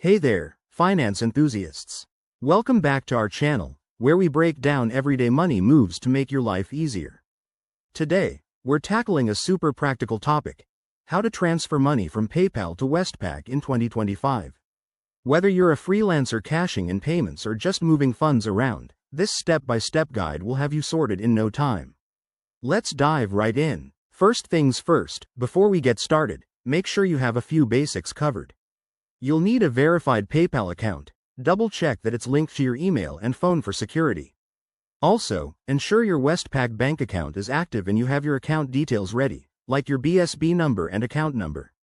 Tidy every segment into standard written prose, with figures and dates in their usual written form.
Hey there, finance enthusiasts. Welcome back to our channel, where we break down everyday money moves to make your life easier. Today, we're tackling a super practical topic: how to transfer money from PayPal to Westpac in 2025. Whether you're a freelancer cashing in payments or just moving funds around, this step-by-step guide will have you sorted in no time. Let's dive right in. First things first, before we get started, make sure you have a few basics covered. You'll need a verified PayPal account. Double-check that it's linked to your email and phone for security. Also, ensure your Westpac bank account is active and you have your account details ready, like your BSB number and account number.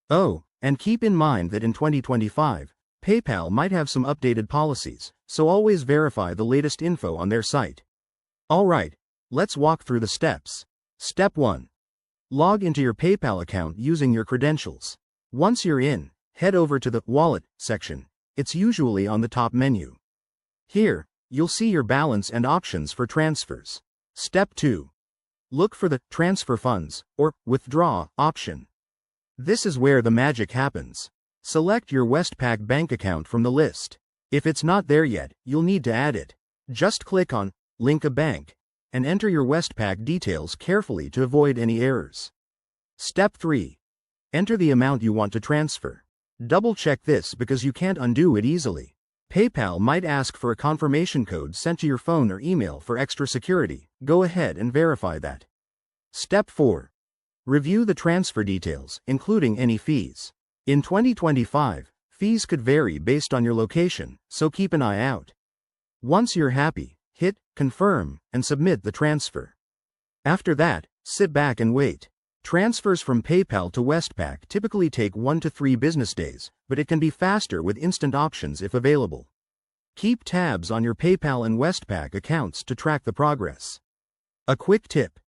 Oh, and keep in mind that in 2025, PayPal might have some updated policies, so always verify the latest info on their site. Alright, let's walk through the steps. Step 1. Log into your PayPal account using your credentials. Once you're in, head over to the Wallet section. It's usually on the top menu. Here, you'll see your balance and options for transfers. Step 2. Look for the Transfer Funds, or Withdraw option. This is where the magic happens. Select your Westpac bank account from the list. If it's not there yet, you'll need to add it. Just click on Link a Bank and enter your Westpac details carefully to avoid any errors. Step 3. Enter the amount you want to transfer. Double-check this because you can't undo it easily. PayPal might ask for a confirmation code sent to your phone or email for extra security. Go ahead and verify that. Step 4. Review the transfer details, including any fees. In 2025, fees could vary based on your location, so keep an eye out. Once you're happy, hit Confirm and submit the transfer. After that, sit back and wait. Transfers from PayPal to Westpac typically take 1 to 3 business days, but it can be faster with instant options if available. Keep tabs on your PayPal and Westpac accounts to track the progress. A quick tip: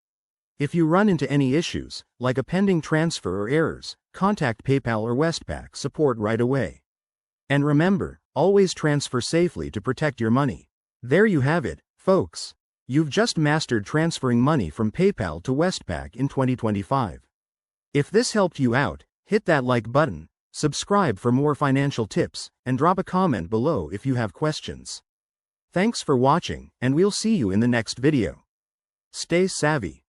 if you run into any issues, like a pending transfer or errors, contact PayPal or Westpac support right away. And remember, always transfer safely to protect your money. There you have it, folks. You've just mastered transferring money from PayPal to Westpac in 2025. If this helped you out, hit that like button, subscribe for more financial tips, and drop a comment below if you have questions. Thanks for watching, and we'll see you in the next video. Stay savvy.